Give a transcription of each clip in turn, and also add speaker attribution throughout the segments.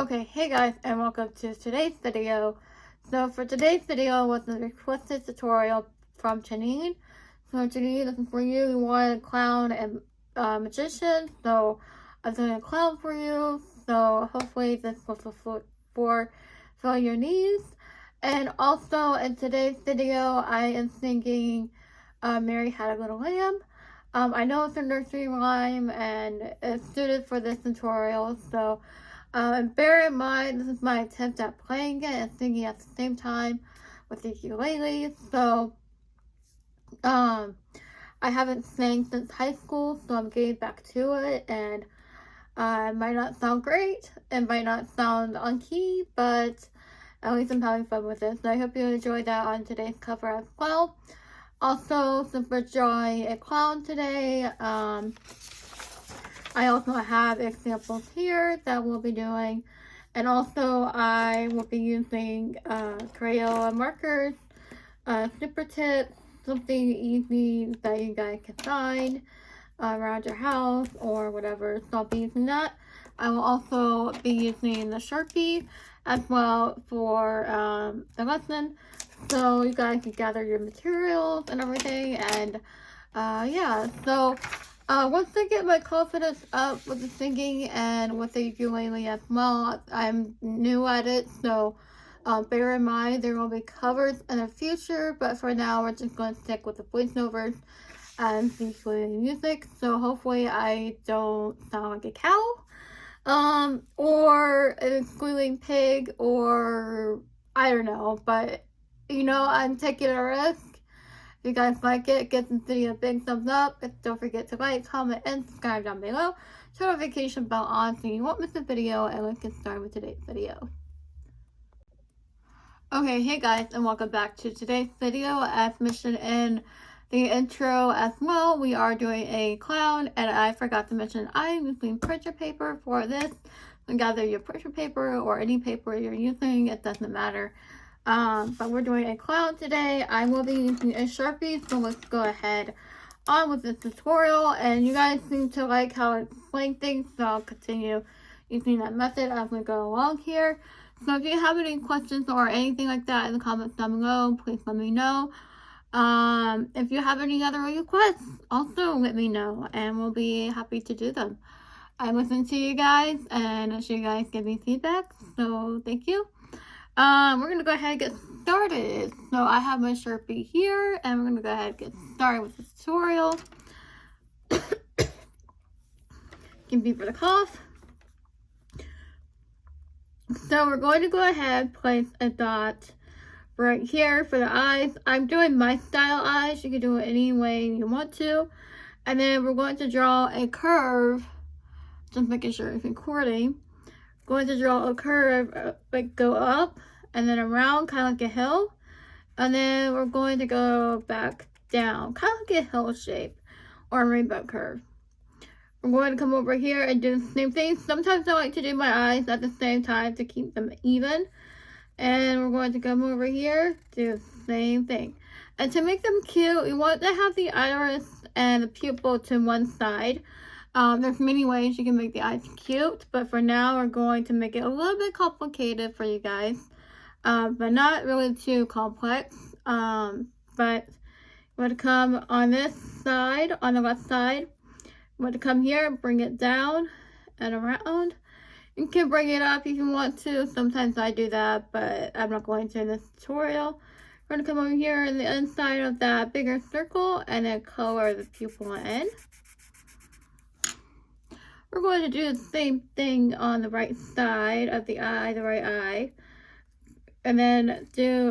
Speaker 1: Okay, hey guys, and welcome to today's video. So for today's video was a requested tutorial from Janine. So Janine, this is for you. You want a clown and magician, so I'm doing a clown for you. So hopefully this will fulfill your needs. And also in today's video, I am singing Mary Had a Little Lamb. I know it's a nursery rhyme and it's suited for this tutorial, so and bear in mind, this is my attempt at playing it and singing at the same time with the ukulele. So, I haven't sang since high school, so I'm getting back to it. And it might not sound great, it might not sound on key, but at least I'm having fun with it. So I hope you enjoyed that on today's cover as well. Also, since we're drawing a clown today, I also have examples here that we'll be doing, and also I will be using Crayola markers, super tips, something easy that you guys can find around your house or whatever. So I'll be using that. I will also be using the Sharpie as well for the lesson, so you guys can gather your materials and everything. And yeah, so once I get my confidence up with the singing and with the ukulele as well, I'm new at it, so bear in mind there will be covers in the future, but for now we're just going to stick with the voiceovers and the ukulele music. So hopefully I don't sound like a cow, or a squealing pig, or I don't know, but you know, I'm taking a risk. If you guys like it, give this video a big thumbs up. And don't forget to like, comment, and subscribe down below. Turn notification bell on so you won't miss a video. And let's get started with today's video. Okay, hey guys, and welcome back to today's video. As mentioned in the intro as well, we are doing a clown, and I forgot to mention I'm using printer paper for this. So gather your printer paper or any paper you're using, it doesn't matter. But we're doing a clown today. I will be using a Sharpie, so let's go ahead on with this tutorial. And you guys seem to like how I explain things, so I'll continue using that method as we go along here. So if you have any questions or anything like that in the comments down below, please let me know. If you have any other requests, also let me know, and we'll be happy to do them. I listen to you guys, and I'm sure you guys give me feedback, so thank you. We're gonna go ahead and get started. So I have my Sharpie here, and we're gonna go ahead and get started with the tutorial. Can be for the cough. So we're going to go ahead and place a dot right here for the eyes. I'm doing my style eyes. You can do it any way you want to. And then we're going to draw a curve, just making sure it's recording. Going to draw a curve, like go up and then around, kind of like a hill, and then we're going to go back down, kind of like a hill shape or a rainbow curve. We're going to come over here and do the same thing. Sometimes I like to do my eyes at the same time to keep them even, and we're going to come over here, do the same thing. And to make them cute, you want to have the iris and the pupil to one side. There's many ways you can make the eyes cute, but for now we're going to make it a little bit complicated for you guys, but not really too complex. But you want to come on this side, on the left side. You want to come here, bring it down and around. You can bring it up if you want to. Sometimes I do that, but I'm not going to in this tutorial. We're going to come over here in the inside of that bigger circle and then color the pupil in. We're going to do the same thing on the right side of the eye, the right eye. And then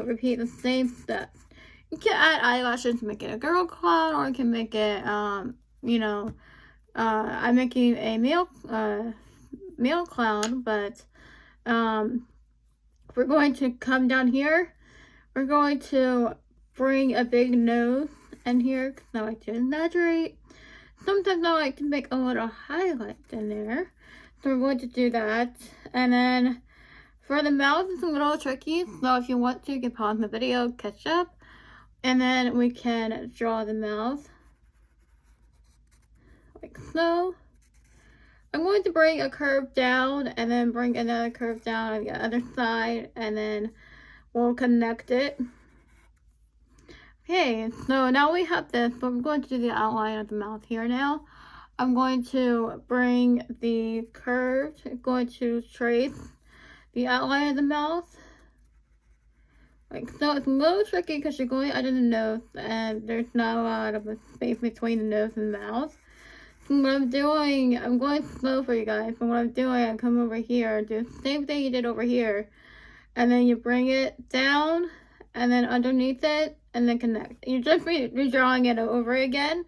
Speaker 1: repeat the same steps. You can add eyelashes to make it a girl clown, or you can make it, you know, I'm making a male clown, but we're going to come down here. We're going to bring a big nose in here because I like to exaggerate. Sometimes I like to make a little highlight in there. So we're going to do that. And then for the mouth, it's a little tricky. So if you want to, you can pause the video, catch up. And then we can draw the mouth like so. I'm going to bring a curve down and then bring another curve down on the other side, and then we'll connect it. Okay, so now we have this, but we're going to do the outline of the mouth here now. I'm going to bring the curve, going to trace the outline of the mouth. Like so. It's a little tricky because you're going under the nose and there's not a lot of a space between the nose and the mouth. So what I'm doing, I'm going slow for you guys, but what I'm doing, I come over here, do the same thing you did over here, and then you bring it down, and then underneath it, and then connect. You just redrawing it over again,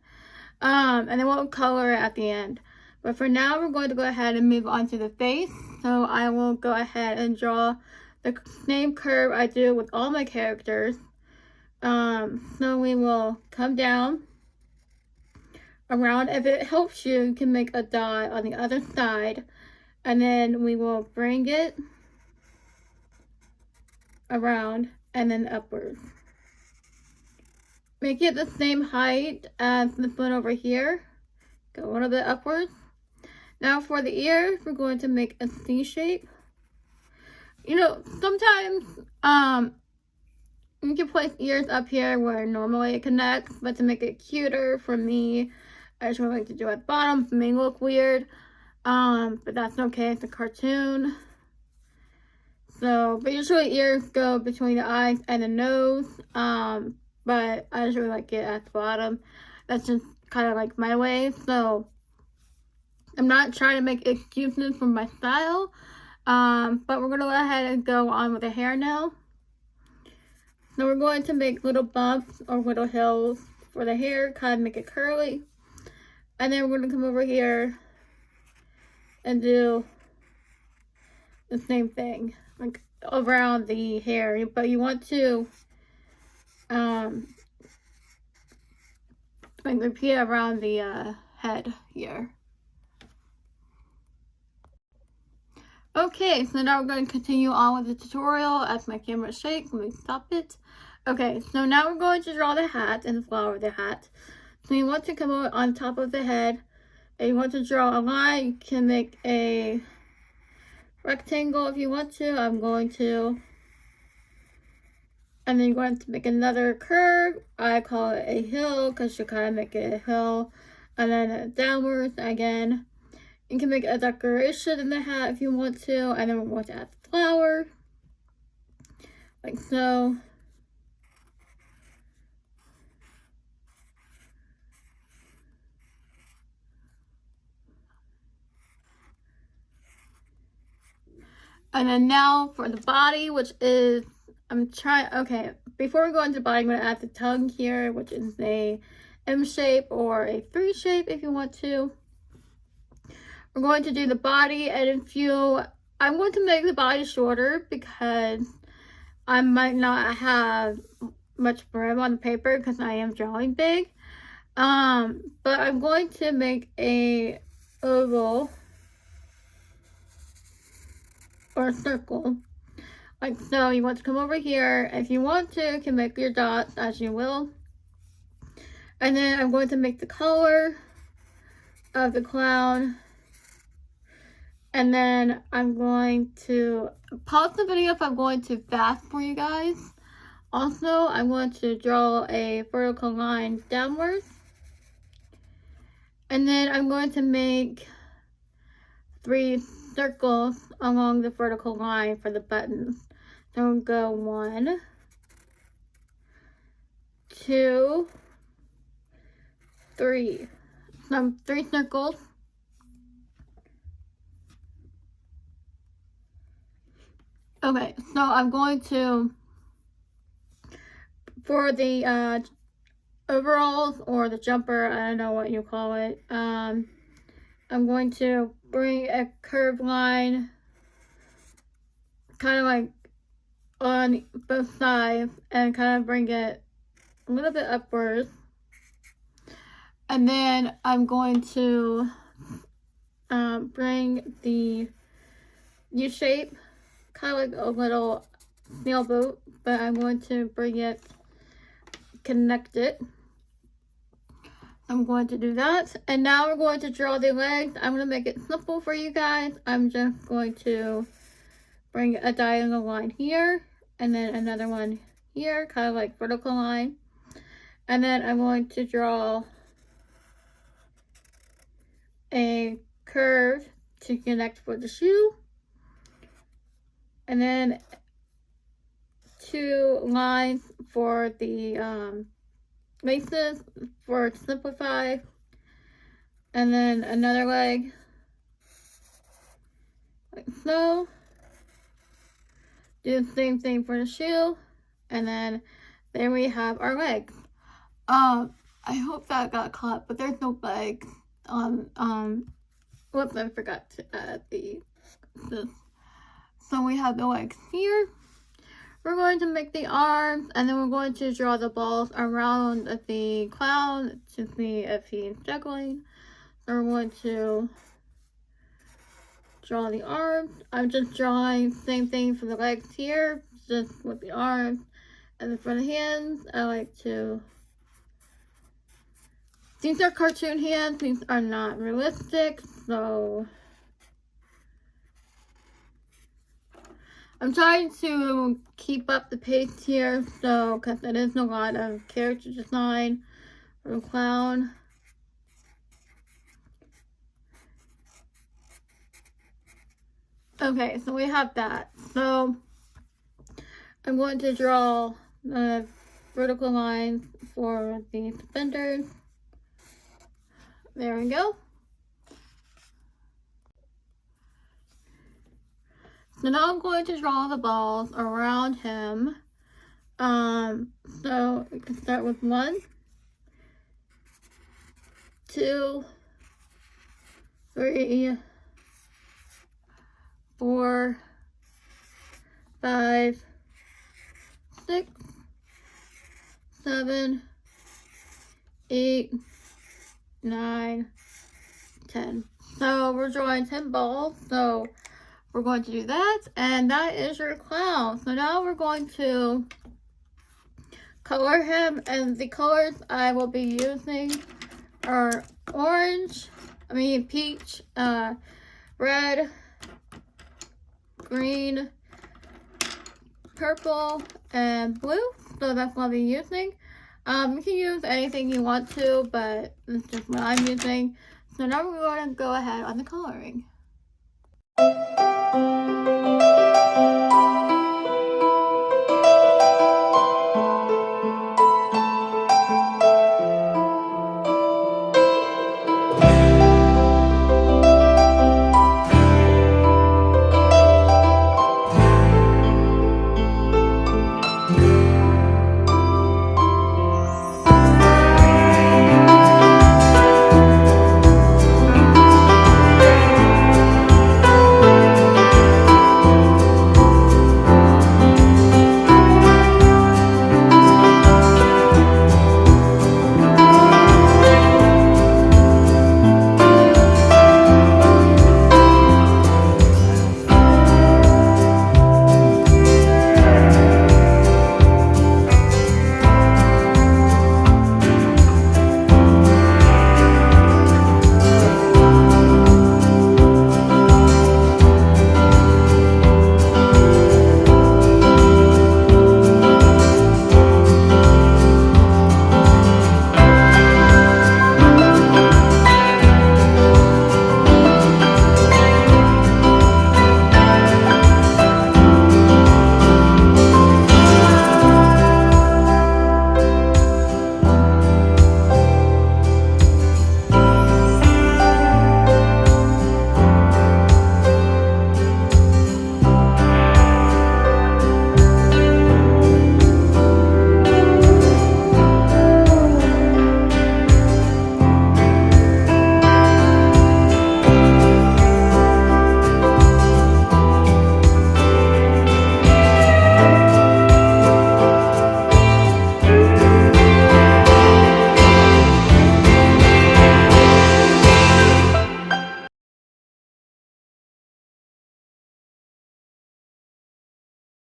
Speaker 1: and then we'll color it at the end. But for now, we're going to go ahead and move on to the face. So I will go ahead and draw the same curve I do with all my characters. So we will come down around. If it helps you, you can make a dot on the other side, and then we will bring it around and then upwards. Make it the same height as this one over here. Go a little bit upwards. Now for the ears, we're going to make a C shape. You know, sometimes you can place ears up here where normally it connects, but to make it cuter for me, I just like to do at the bottom. It may look weird, but that's okay. It's a cartoon. So, but usually ears go between the eyes and the nose, but I just really like it at the bottom. That's just kind of like my way. So, I'm not trying to make excuses for my style, but we're going to go ahead and go on with the hair now. So, we're going to make little bumps or little hills for the hair, kind of make it curly. And then we're going to come over here and do the same thing, like around the hair. But you want to like repeat around the head here. Okay, so now we're going to continue on with the tutorial as my camera shakes. Let me stop it. Okay, so now we're going to draw the hat and the flower of the hat. So you want to come over on top of the head, and you want to draw a line. You can make a rectangle if you want to. I'm going to. And then you're going to make another curve. I call it a hill because you kind of make it a hill. And then downwards again. You can make a decoration in the hat if you want to. And then we're going to add the flower. Like so. And then now for the body, which is, okay, before we go into the body, I'm going to add the tongue here, which is a M shape or a 3 shape if you want to. We're going to do the body, and I'm going to make the body shorter because I might not have much room on the paper because I am drawing big. But I'm going to make a oval or a circle, like so. You want to come over here. If you want to, you can make your dots as you will. And then I'm going to make the color of the clown. And then I'm going to pause the video if I'm going too fast for you guys. Also, I'm going to draw a vertical line downwards. And then I'm going to make 3 circles along the vertical line for the buttons. So we'll go 1, 2, 3. So 3 circles. Okay, so I'm going to, for the overalls or the jumper, I don't know what you call it, I'm going to bring a curved line kind of like on both sides and kind of bring it a little bit upwards. And then I'm going to bring the U shape, kind of like a little sailboat, but I'm going to bring it, connect it. I'm going to do that. And now we're going to draw the legs. I'm going to make it simple for you guys. I'm just going to bring a diagonal line here, and then another one here, kind of like vertical line. And then I'm going to draw a curve to connect for the shoe. And then 2 lines for the laces for simplify. And then another leg like so. Do the same thing for the shoe. And then there we have our legs. I hope that got caught, but there's no legs on whoops, I forgot to add this. So we have the legs here. We're going to make the arms, and then we're going to draw the balls around the clown to see if he's juggling. So we're going to draw the arms. I'm just drawing same thing for the legs here, just with the arms. And then for the hands, I like to... These are cartoon hands. These are not realistic, so... I'm trying to keep up the pace here, so, because it is a lot of character design for the clown. Okay, so we have that. So, I'm going to draw the vertical lines for the suspenders. There we go. So now I'm going to draw the balls around him. So we can start with 1, 2, 3, 4, 5, 6, 7, 8, 9, 10. So we're drawing 10 balls. So we're going to do that, and that is your clown. So now we're going to color him, and the colors I will be using are peach, red, green, purple, and blue. So that's what I'll be using. You can use anything you want to, but this is just what I'm using. So now we're going to go ahead on the coloring.